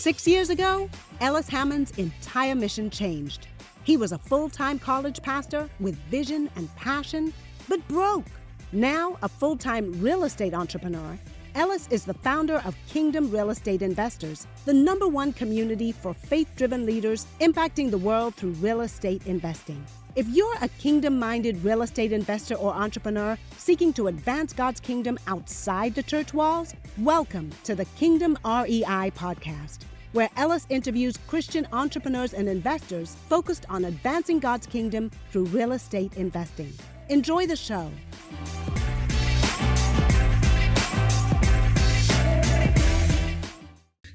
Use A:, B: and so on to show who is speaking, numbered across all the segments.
A: 6 years ago, Ellis Hammond's entire mission changed. He was a full-time college pastor with vision and passion, but broke. Now a full-time real estate entrepreneur, Ellis is the founder of Kingdom Real Estate Investors, the #1 community for faith-driven leaders impacting the world through real estate investing. If you're a kingdom-minded real estate investor or entrepreneur seeking to advance God's kingdom outside the church walls, welcome to the Kingdom REI podcast, where Ellis interviews Christian entrepreneurs and investors focused on advancing God's kingdom through real estate investing. Enjoy the show.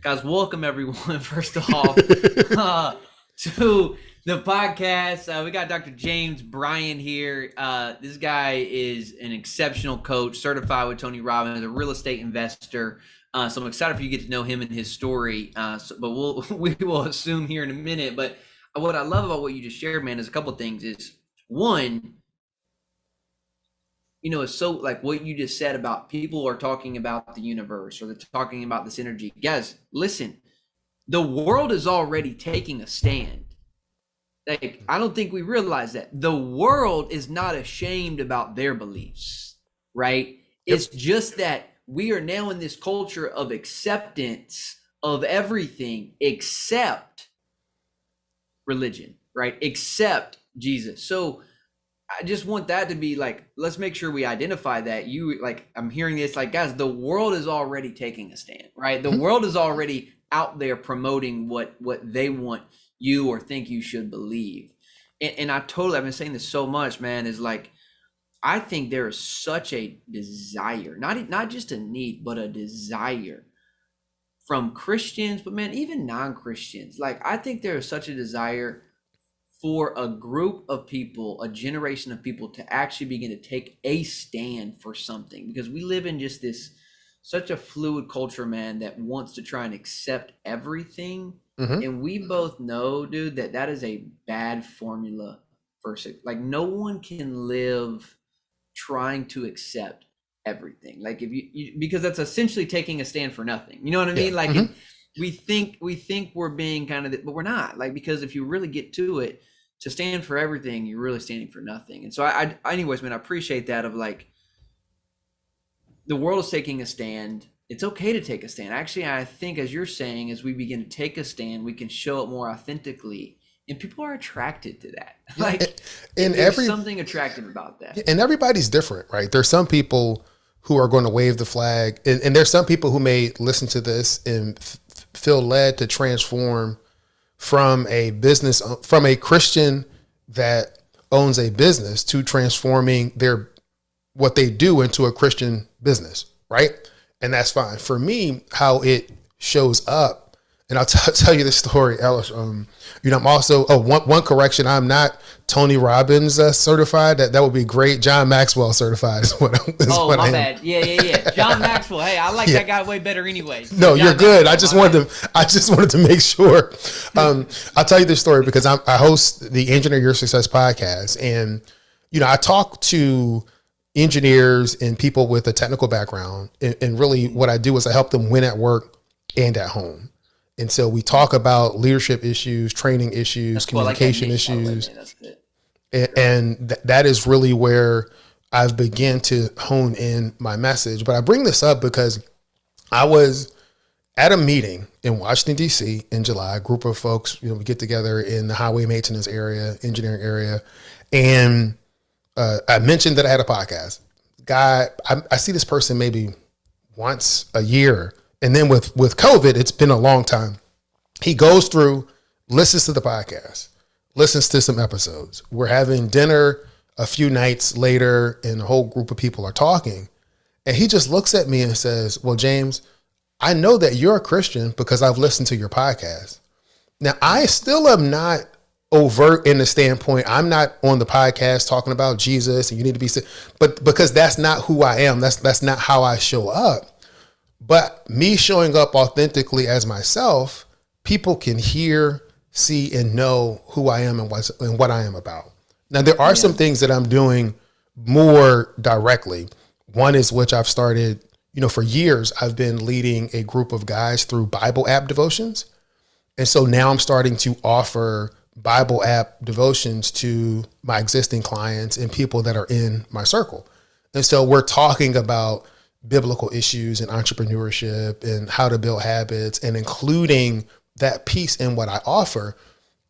B: Guys, welcome everyone, first off, to the podcast. We got Dr. James Bryant here. This guy is an exceptional coach, certified with Tony Robbins, a real estate investor. So I'm excited for you to get to know him and his story. But we will assume here in a minute. But what I love about what you just shared, man, is a couple of things. Is one, it's so like what you just said about people are talking about the universe or they're talking about this energy. Guys, listen, the world is already taking a stand. Like, I don't think we realize that. The world is not ashamed about their beliefs, right? Yep. It's just that we are now in this culture of acceptance of everything except religion, right? Except Jesus. So I just want that to be like, let's make sure we identify that. I'm hearing this, like, guys, the world is already taking a stand, right? The world is already out there promoting what they want you or think you should believe. And I've been saying this so much, man, is like, I think there is such a desire, not just a need, but a desire from Christians, but man, even non-Christians. Like, I think there is such a desire for a group of people, a generation of people to actually begin to take a stand for something, because we live in just such a fluid culture, man, that wants to try and accept everything. Mm-hmm. And we both know, dude, that is a bad formula for, like, no one can live trying to accept everything. Like, if you because that's essentially taking a stand for nothing. You know what I mean? Like, mm-hmm. we think we're being kind of, but we're not. Like, because if you really get to it, to stand for everything, you're really standing for nothing. And so anyways, man, I appreciate that, of like, the world is taking a stand. It's okay to take a stand. Actually, I think, as you're saying, as we begin to take a stand, we can show it more authentically, and people are attracted to that. Like, there's something attractive about that.
C: And everybody's different, right? There's some people who are going to wave the flag, and there's some people who may listen to this and feel led to transform from a Christian that owns a business to transforming what they do into a Christian business, right? And that's fine. For me, how it shows up, and I'll tell you this story, Ellis. I'm also, one correction, I'm not Tony Robbins certified. That would be great. John Maxwell certified is what
B: my bad. Yeah. John Maxwell. Hey, I like that guy way better anyway.
C: No, John, you're good. Maxwell, I just wanted to make sure. I'll tell you this story because I host the Engineer Your Success podcast, and I talk to engineers and people with a technical background, and really what I do is I help them win at work and at home. And so we talk about leadership issues, training issues, communication issues. And that is really where I've begun to hone in my message. But I bring this up because I was at a meeting in Washington, D.C. in July. A group of folks, we get together in the highway maintenance area, engineering area. And I mentioned that I had a podcast. Guy, I see this person maybe once a year. And then with COVID, it's been a long time. He goes through, listens to the podcast, listens to some episodes. We're having dinner a few nights later, and a whole group of people are talking. And he just looks at me and says, well, James, I know that you're a Christian because I've listened to your podcast. Now, I still am not overt in the standpoint, I'm not on the podcast talking about Jesus and you need to be, but because that's not who I am. That's not how I show up. But me showing up authentically as myself, people can hear, see, and know who I am and what I am about. Now, there are some things that I'm doing more directly. One is which I've started, for years, I've been leading a group of guys through Bible app devotions. And so now I'm starting to offer Bible app devotions to my existing clients and people that are in my circle. And so we're talking about biblical issues and entrepreneurship and how to build habits and including that piece in what I offer.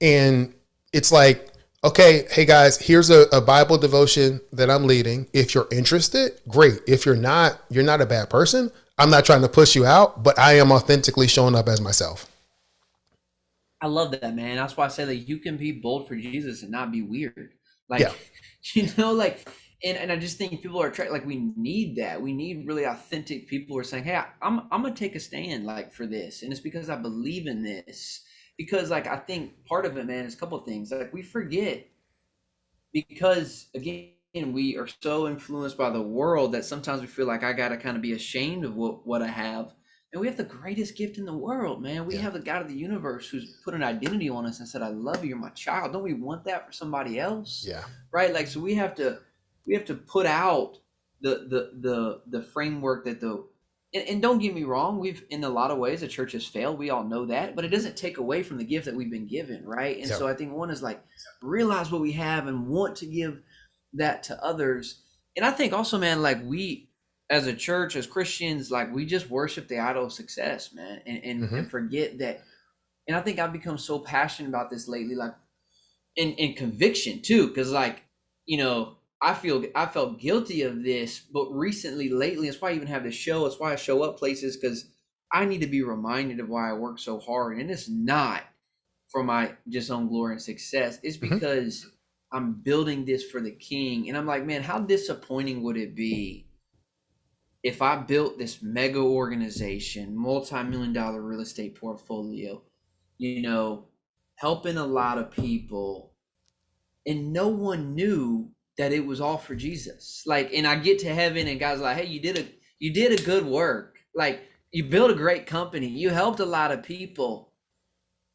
C: And it's like, okay, hey guys, here's a Bible devotion that I'm leading. If you're interested, great. If you're not a bad person. I'm not trying to push you out, but I am authentically showing up as myself.
B: I love that, man. That's why I say like you can be bold for Jesus and not be weird.
C: Yeah.
B: Like, like, and I just think people are like we need that. We need really authentic people who are saying, "Hey, I'm gonna take a stand like for this," and it's because I believe in this. Because like I think part of it, man, is a couple of things. Like we forget because again we are so influenced by the world that sometimes we feel like I gotta kind of be ashamed of what I have. And we have the greatest gift in the world, man. We have the God of the universe who's put an identity on us and said, I love you, you're my child. Don't we want that for somebody else?
C: Yeah.
B: Right? Like so we have to put out the framework that and don't get me wrong, we've in a lot of ways the church has failed. We all know that, but it doesn't take away from the gift that we've been given, right? And so I think one is like realize what we have and want to give that to others. And I think also, man, like we as a church, as Christians, like we just worship the idol of success, man, and forget that. And I think I've become so passionate about this lately, like in conviction too, because like, I felt guilty of this, but lately, that's why I even have this show. It's why I show up places because I need to be reminded of why I work so hard. And it's not for my just own glory and success. It's because I'm building this for the King. And I'm like, man, how disappointing would it be if I built this mega organization, multi-million-dollar real estate portfolio, helping a lot of people, and no one knew that it was all for Jesus. Like, and I get to heaven and God's like, hey, you did a good work. Like you built a great company. You helped a lot of people,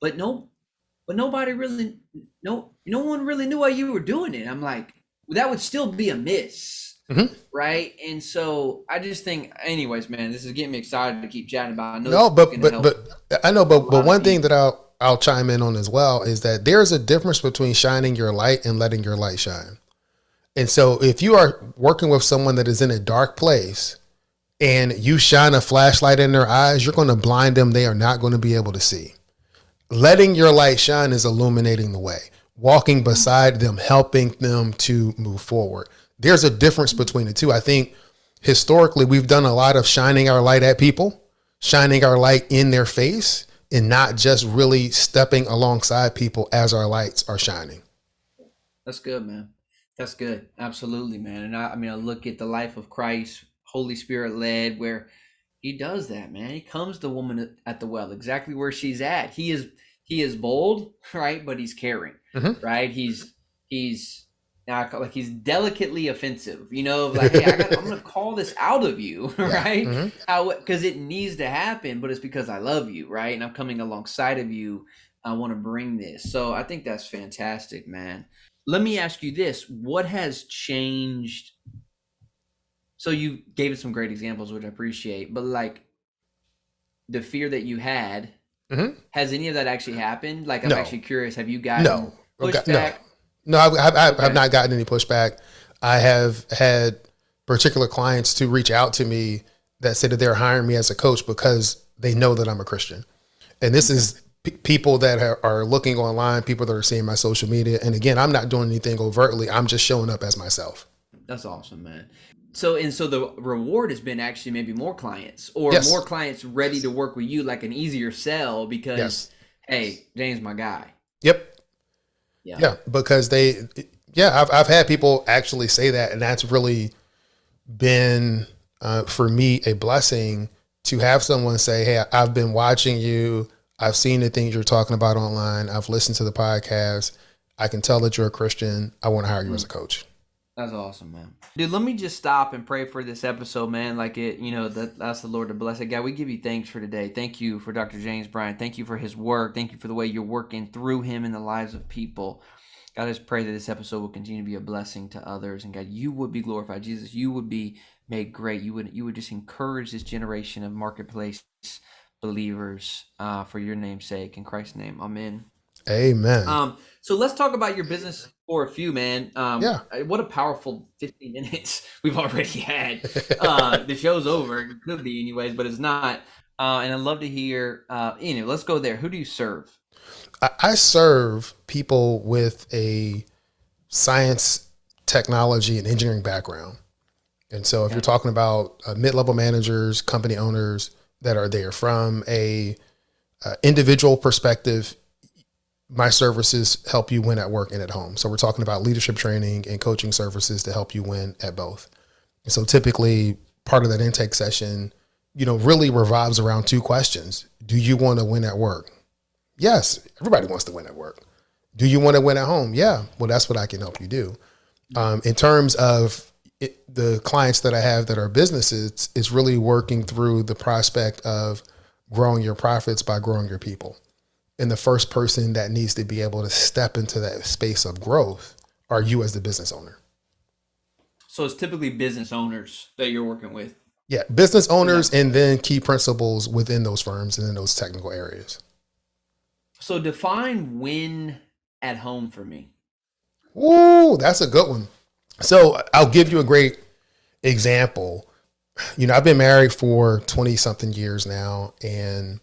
B: but nobody really, no one really knew why you were doing it. I'm like, well, that would still be a miss. Right. And so I just think, anyways, man, this is getting me excited to keep chatting about. I know
C: but one thing that I'll chime in on as well is that there's a difference between shining your light and letting your light shine. And so if you are working with someone that is in a dark place and you shine a flashlight in their eyes, you're going to blind them. They are not going to be able to see. Letting your light shine is illuminating the way, walking beside them, helping them to move forward. There's a difference between the two. I think historically we've done a lot of shining our light at people, shining our light in their face, and not just really stepping alongside people as our lights are shining.
B: That's good, man. That's good. Absolutely, man. And I look at the life of Christ, Holy Spirit led, where he does that, man. He comes to the woman at the well, exactly where she's at. He is bold, right? But he's caring, right? He's delicately offensive, like, hey, I'm going to call this out of you, right? Because it needs to happen, but it's because I love you, right? And I'm coming alongside of you. I want to bring this. So I think that's fantastic, man. Let me ask you this. What has changed? So you gave us some great examples, which I appreciate, but like the fear that you had, has any of that actually happened? Like, I'm actually curious. Have you gotten pushback?
C: No, I've not gotten any pushback. I have had particular clients to reach out to me that said that they're hiring me as a coach because they know that I'm a Christian. And this is people that are looking online, people that are seeing my social media. And again, I'm not doing anything overtly. I'm just showing up as myself.
B: That's awesome, man. So the reward has been actually maybe more clients or more clients ready to work with you, like an easier sell because, hey, James, my guy.
C: Yep. Yeah, because I've had people actually say that, and that's really been for me a blessing to have someone say, hey, I've been watching you. I've seen the things you're talking about online. I've listened to the podcast. I can tell that you're a Christian. I want to hire you as a coach.
B: That's awesome, man. Dude, let me just stop and pray for this episode, man. Like that's the Lord to bless it. God, we give you thanks for today. Thank you for Dr. James Bryant. Thank you for his work. Thank you for the way you're working through him in the lives of people. God, I just pray that this episode will continue to be a blessing to others. And God, you would be glorified. Jesus, you would be made great. You would just encourage this generation of marketplace believers for your name's sake. In Christ's name, amen.
C: Amen.
B: So let's talk about your business for a few, man.
C: Yeah.
B: What a powerful 15 minutes we've already had. The show's over. It could be anyways, but it's not. And I'd love to hear, anyway, let's go there. Who do you serve?
C: I serve people with a science, technology, and engineering background. And so if you're talking about mid-level managers, company owners that are there from a individual perspective, my services help you win at work and at home. So we're talking about leadership training and coaching services to help you win at both. And so typically part of that intake session, really revolves around two questions. Do you want to win at work? Yes, everybody wants to win at work. Do you want to win at home? Yeah. Well, that's what I can help you do. In terms of the clients that I have that are businesses, it's really working through the prospect of growing your profits by growing your people. And the first person that needs to be able to step into that space of growth are you as the business owner.
B: So it's typically business owners that you're working with.
C: Yeah, business owners and then key principals within those firms and in those technical areas.
B: So define win at home for me.
C: Ooh, that's a good one. So I'll give you a great example. I've been married for 20 something years now. And,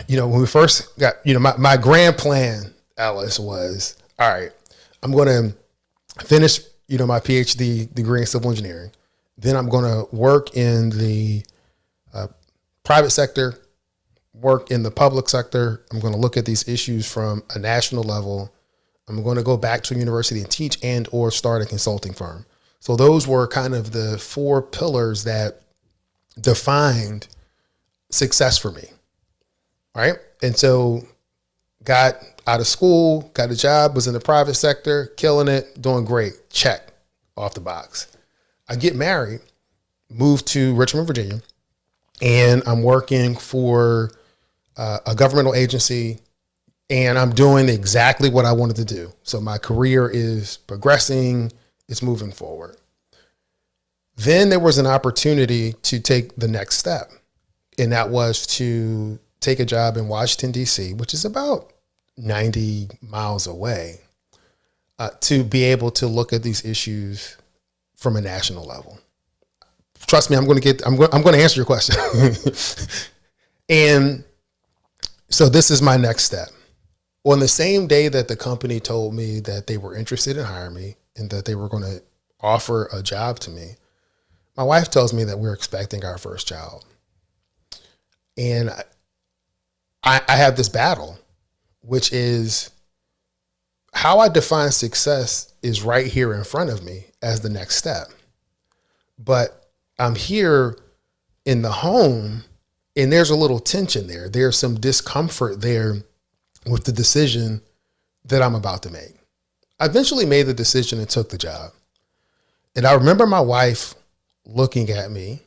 C: when we first got, my grand plan, Alice, was, all right, I'm going to finish, my PhD degree in civil engineering. Then I'm going to work in the private sector, work in the public sector. I'm going to look at these issues from a national level. I'm going to go back to a university and teach and or start a consulting firm. So those were kind of the 4 pillars that defined success for me. Right. And so got out of school, got a job, was in the private sector, killing it, doing great. Check off the box. I get married, moved to Richmond, Virginia, and I'm working for a governmental agency, and I'm doing exactly what I wanted to do. So my career is progressing, it's moving forward. Then there was an opportunity to take the next step, and that was to take a job in Washington, D.C., which is about 90 miles away, to be able to look at these issues from a national level. Trust me, I'm going to answer your question. And so this is my next step. On the same day that the company told me that they were interested in hiring me and that they were going to offer a job to me, my wife tells me that we're expecting our first child. And I have this battle, which is how I define success is right here in front of me as the next step. But I'm here in the home and there's a little tension there. There's some discomfort there with the decision that I'm about to make. I eventually made the decision and took the job. And I remember my wife looking at me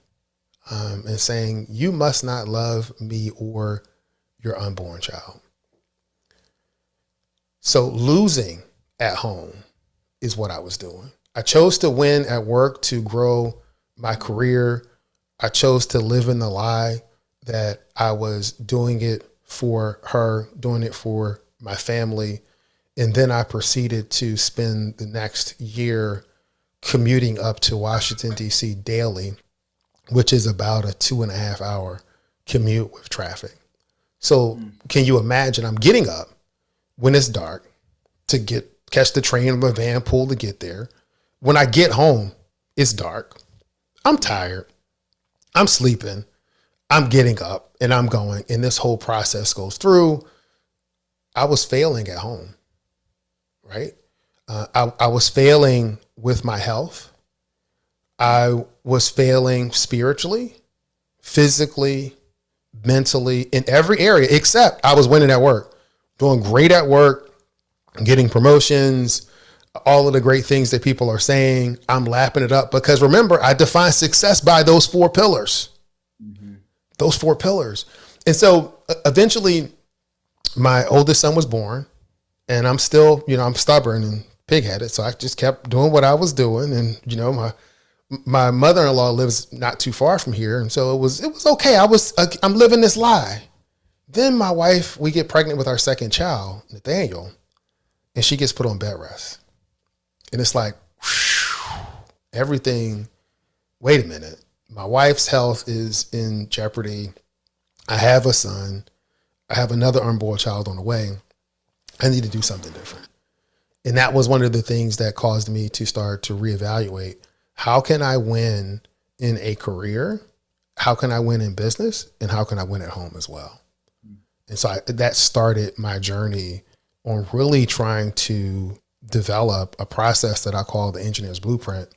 C: and saying, "You must not love me or your unborn child." So losing at home is what I was doing. I chose to win at work to grow my career. I chose to live in the lie that I was doing it for her, doing it for my family. And then I proceeded to spend the next year commuting up to Washington, D.C. daily, which is about a 2.5 hour commute with traffic. So can you imagine I'm getting up when it's dark to catch the train or a van pool to get there. When I get home, it's dark. I'm tired. I'm sleeping. I'm getting up and I'm going. And this whole process goes through. I was failing at home, right? I was failing with my health. I was failing spiritually, physically, mentally, in every area, except I was winning at work, doing great at work, getting promotions, all of the great things that people are saying. I'm lapping it up because remember, I define success by those 4 pillars, those 4 pillars. And so eventually my oldest son was born and I'm still, I'm stubborn and pigheaded. So I just kept doing what I was doing. And, my mother-in-law lives not too far from here. And so it was okay. I'm living this lie. Then my wife, we get pregnant with our second child, Nathaniel, and she gets put on bed rest. And it's like, whew, everything, wait a minute. My wife's health is in jeopardy. I have a son. I have another unborn child on the way. I need to do something different. And that was one of the things that caused me to start to reevaluate, how can I win in a career? How can I win in business? And how can I win at home as well? And so that started my journey on really trying to develop a process that I call the engineer's blueprint,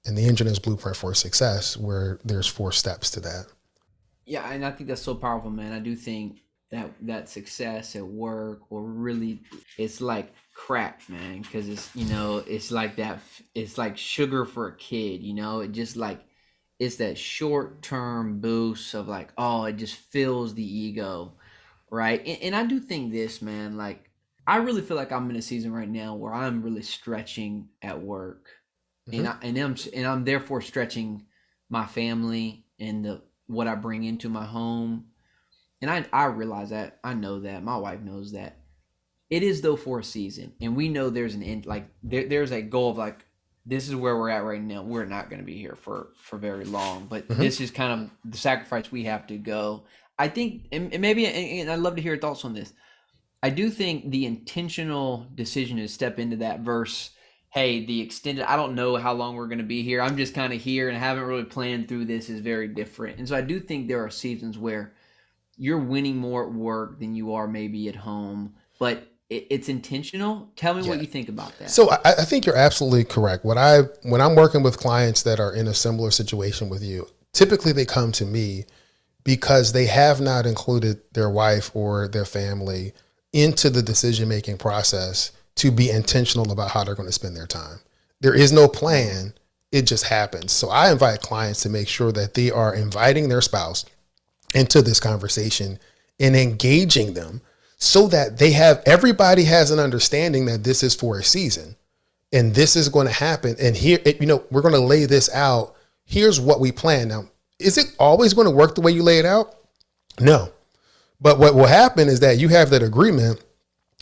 C: and the engineer's blueprint for success, where there's 4 steps to that.
B: Yeah, and I think that's so powerful, man. I do think that success at work, or really, it's like crack, man, because it's like that. It's like sugar for a kid, It just like, it's that short-term boost of like, oh, it just fills the ego, right? And I do think this, man, like, I really feel like I'm in a season right now where I'm really stretching at work, and I'm therefore stretching my family and what I bring into my home. And I realize that. I know that. My wife knows that. It is, though, for a season. And we know there's an end. Like, there's a goal of, like, this is where we're at right now. We're not going to be here for very long. But this is kind of the sacrifice we have to go. I think, and maybe, and I'd love to hear your thoughts on this. I do think the intentional decision to step into that verse, hey, the extended, I don't know how long we're going to be here. I'm just kind of here and haven't really planned through this, is very different. And so I do think there are seasons where you're winning more at work than you are maybe at home, but it's intentional. Tell me what you think about that.
C: So I think you're absolutely correct. When I'm working with clients that are in a similar situation with you, typically they come to me because they have not included their wife or their family into the decision-making process to be intentional about how they're going to spend their time. There is no plan. It just happens. So I invite clients to make sure that they are inviting their spouse into this conversation and engaging them, so that everybody has an understanding that this is for a season and this is going to happen. And here, we're going to lay this out. Here's what we plan. Now, is it always going to work the way you lay it out? No. But what will happen is that you have that agreement,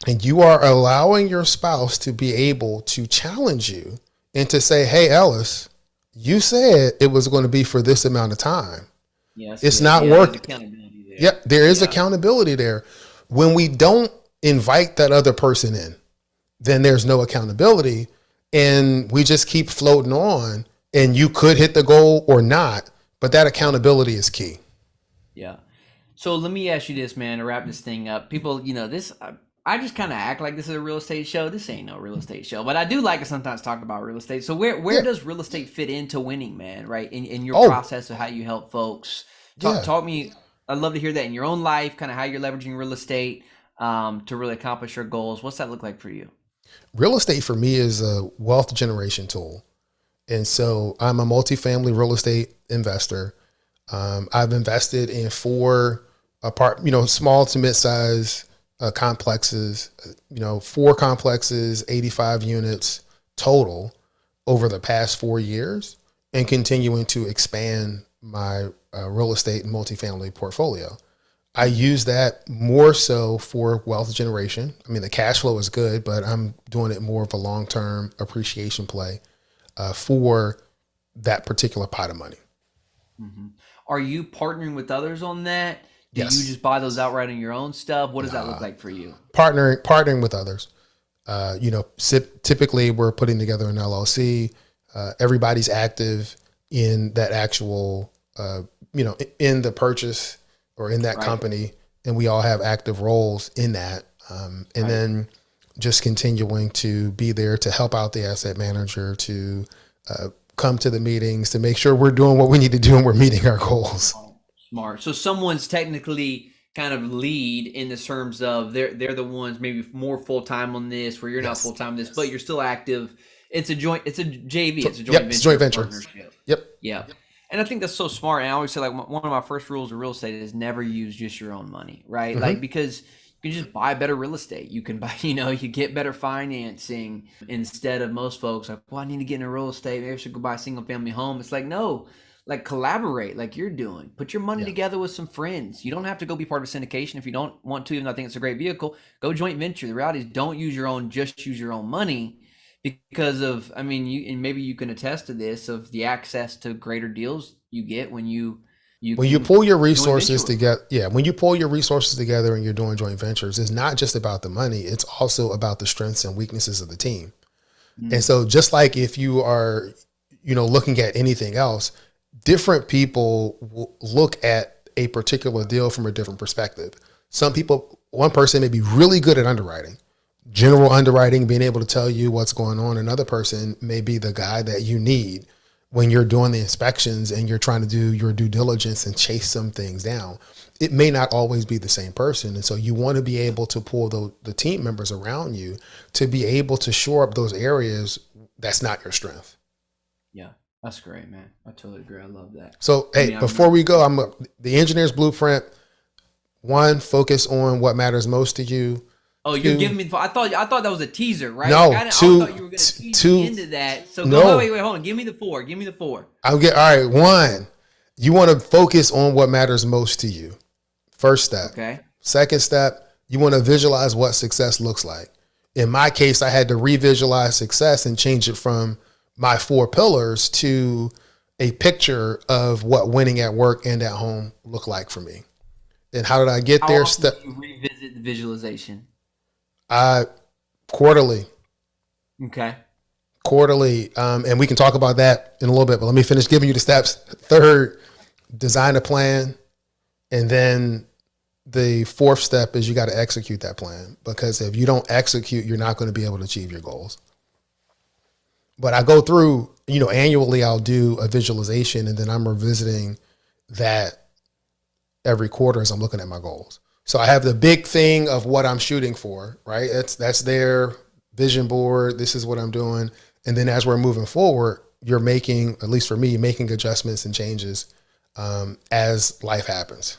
C: and you are allowing your spouse to be able to challenge you and to say, hey, Ellis, you said it was going to be for this amount of time. Yes, it's not working. Yeah, there is accountability there. When we don't invite that other person in, then there's no accountability, and we just keep floating on, and you could hit the goal or not, but that accountability is key.
B: Yeah. So let me ask you this, man, to wrap this thing up. People, this, I just kind of act like this is a real estate show. This ain't no real estate show, but I do like to sometimes talk about real estate. So where does real estate fit into winning, man, right? In your process of how you help folks. Talk me, I'd love to hear that in your own life, kind of how you're leveraging real estate to really accomplish your goals. What's that look like for you?
C: Real estate for me is a wealth generation tool. And so I'm a multifamily real estate investor. I've invested in 4 small to mid-size complexes, 4 complexes, 85 units total over the past 4 years, and continuing to expand my real estate and multifamily portfolio. I use that more so for wealth generation. I mean, the cash flow is good, but I'm doing it more of a long-term appreciation play for that particular pot of money.
B: Mm-hmm. Are you partnering with others on that? Do
C: Yes.
B: you just buy those outright on your own stuff? What does that look like for you?
C: Partnering with others. Typically we're putting together an LLC. Everybody's active in that actual, in the purchase or in that company, and we all have active roles in that. Then just continuing to be there to help out the asset manager, to come to the meetings, to make sure we're doing what we need to do and we're meeting our goals.
B: Smart. So someone's technically kind of lead in the terms of they're the ones maybe more full-time on this, where you're not full-time on this, but you're still active. It's a JV. It's a joint venture. Partnership.
C: Yep.
B: Yeah. And I think that's so smart. And I always say, like, one of my first rules of real estate is never use just your own money, right? Mm-hmm. Like, because You can just buy better real estate. You can buy, you get better financing instead of most folks like, well, I need to get into real estate. Maybe I should go buy a single family home. It's like, no, like collaborate like you're doing. Put your money
C: Yeah.
B: together with some friends. You don't have to go be part of a syndication if you don't want to, even though I think it's a great vehicle. Go joint venture. The reality is don't use your own, just use your own money because of, I mean, and maybe you can attest to this, of the access to greater deals you get when you
C: When you
B: can
C: pull your
B: joint
C: resources
B: venture with
C: together, yeah, when you pull your resources together and you're doing joint ventures, it's not just about the money, it's also about the strengths and weaknesses of the team.
B: them.
C: And so just like if you are, looking at anything else, different people will look at a particular deal from a different perspective. Some people, one person may be really good at underwriting, general underwriting, being able to tell you what's going on. Another person may be the guy that you need when you're doing the inspections and you're trying to do your due diligence and chase some things down. It may not always be the same person. And so you want to be able to pull the team members around you to be able to shore up those areas that's not your strength.
B: Yeah, that's great, man. I totally agree. I love that.
C: So, hey, before we go, the engineer's blueprint. 1, focus on what matters most to you.
B: Oh,
C: 2,
B: you're giving me. I thought that was a teaser, right?
C: No,
B: I
C: 2,
B: thought you were going to tease
C: 2,
B: me into that. So
C: no.
B: Wait, hold on. Give me the 4. Give me the 4.
C: All right. 1, you want to focus on what matters most to you. First step.
B: Okay.
C: Second step, you want to visualize what success looks like. In my case, I had to revisualize success and change it from my 4 pillars to a picture of what winning at work and at home look like for me. And how did I get there?
B: How often do you revisit the visualization?
C: Quarterly.
B: Okay.
C: Quarterly. And we can talk about that in a little bit, but let me finish giving you the steps. 3rd, design a plan. And then the 4th step is you got to execute that plan, because if you don't execute, you're not going to be able to achieve your goals. But I go through, annually I'll do a visualization, and then I'm revisiting that every quarter as I'm looking at my goals. So I have the big thing of what I'm shooting for, right? That's their vision board. This is what I'm doing. And then as we're moving forward, you're making, at least for me, making adjustments and changes as life happens.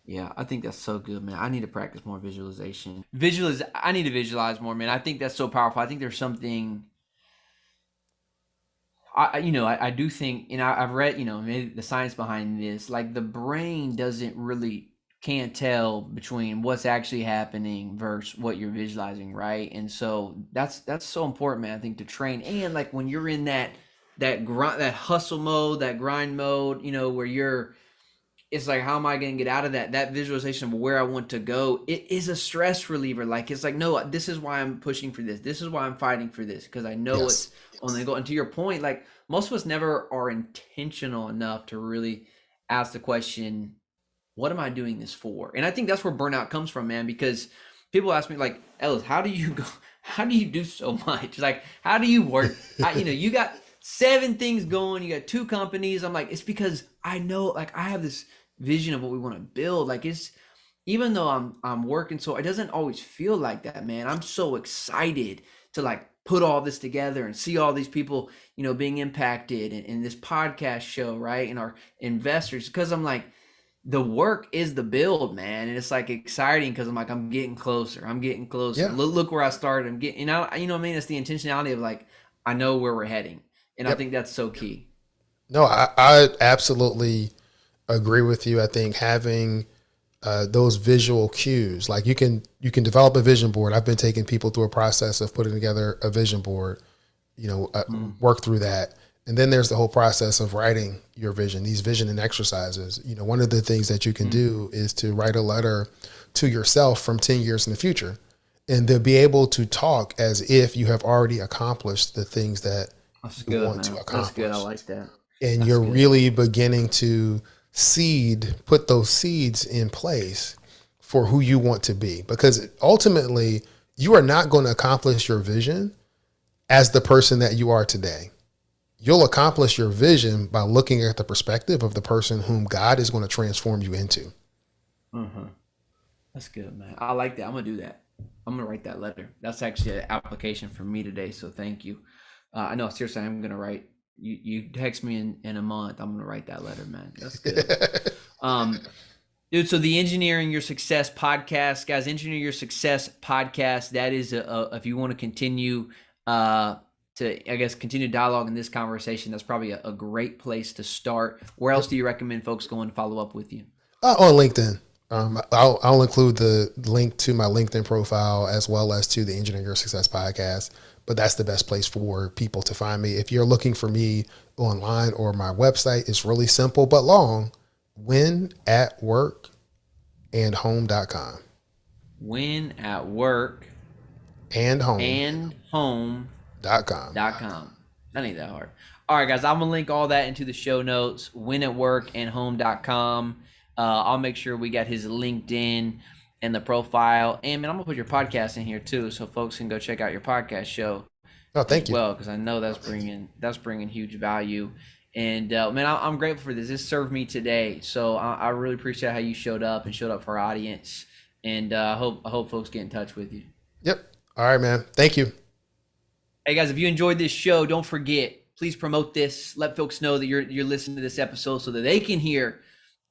B: Yeah, I think that's so good, man. I need to practice more visualization. I need to visualize more, man. I think that's so powerful. I think there's something. I do think, I've read, maybe the science behind this. Like the brain can't tell between what's actually happening versus what you're visualizing, right? And so that's so important, man. I think to train, and like when you're in that hustle mode, that grind mode, where it's like, how am I going to get out of that visualization of where I want to go? It is a stress reliever. Like, it's like, no, this is why I'm pushing for this. This is why I'm fighting for this, because I know it's on the go. And to your point, like most of us never are intentional enough to really ask the question, what am I doing this for? And I think that's where burnout comes from, man, because people ask me like, Ellis, how do you do so much? Like, how do you work? You got 7 things going, you got 2 companies. I'm like, it's because I know, like, I have this vision of what we want to build. Like, it's, even though I'm working, so it doesn't always feel like that, man. I'm so excited to like put all this together and see all these people, being impacted in this podcast show, right? And our investors, because I'm like, the work is the build, man. And it's like exciting because I'm like, I'm getting closer. Yeah. Look where I started. I'm getting, what I mean? It's the intentionality of like, I know where we're heading. And I think that's so key.
C: No, I absolutely agree with you. I think having those visual cues, like you can develop a vision board. I've been taking people through a process of putting together a vision board, work through that. And then there's the whole process of writing your vision, these visioning exercises. One of the things that you can do is to write a letter to yourself from 10 years in the future, and to be able to talk as if you have already accomplished the things that you want to accomplish.
B: That's good. I like that.
C: And you're really beginning to put those seeds in place for who you want to be. Because ultimately, you are not going to accomplish your vision as the person that you are today. You'll accomplish your vision by looking at the perspective of the person whom God is going to transform you into.
B: Mm-hmm. That's good, man. I like that. I'm going to do that. I'm going to write that letter. That's actually an application for me today. So thank you. I know, seriously, I'm going to write. You text me in a month, I'm going to write that letter, man. That's good. Dude, so the Engineering Your Success podcast, guys, Engineering Your Success podcast, that is, if you want to continue continue dialogue in this conversation, that's probably a great place to start. Where else do you recommend folks go and follow up with you?
C: On LinkedIn. I'll include the link to my LinkedIn profile as well as to the Engineering Your Success podcast. But that's the best place for people to find me. If you're looking for me online or my website, it's really simple but long. winatworkandhome.com.
B: Win at work
C: and home.
B: And home.
C: .com.
B: That ain't that hard. All right, guys, I'm gonna link all that into the show notes. winatworkandhome.com. I'll make sure we got his LinkedIn and the profile, and man, I'm gonna put your podcast in here too, so folks can go check out your podcast show.
C: Oh, thank you.
B: Well, because I know that's bringing huge value, and man, I'm grateful for this. This served me today, so I really appreciate how you showed up for our audience, and I hope folks get in touch with you.
C: Yep. All right, man. Thank you.
B: Hey guys, if you enjoyed this show, don't forget, please promote this. Let folks know that you're listening to this episode so that they can hear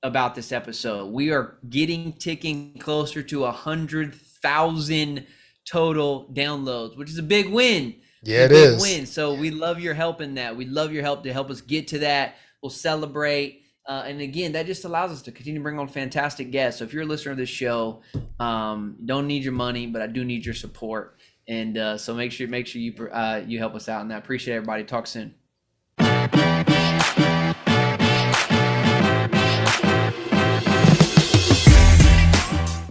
B: about this episode. We are ticking closer to 100,000 total downloads, which is a big win.
C: Yeah, it is.
B: Win. So we love your help in that. We'd love your help to help us get to that. We'll celebrate. And again, that just allows us to continue to bring on fantastic guests. So if you're a listener to this show, don't need your money, but I do need your support. And so make sure you help us out in that. Appreciate everybody. Talk soon.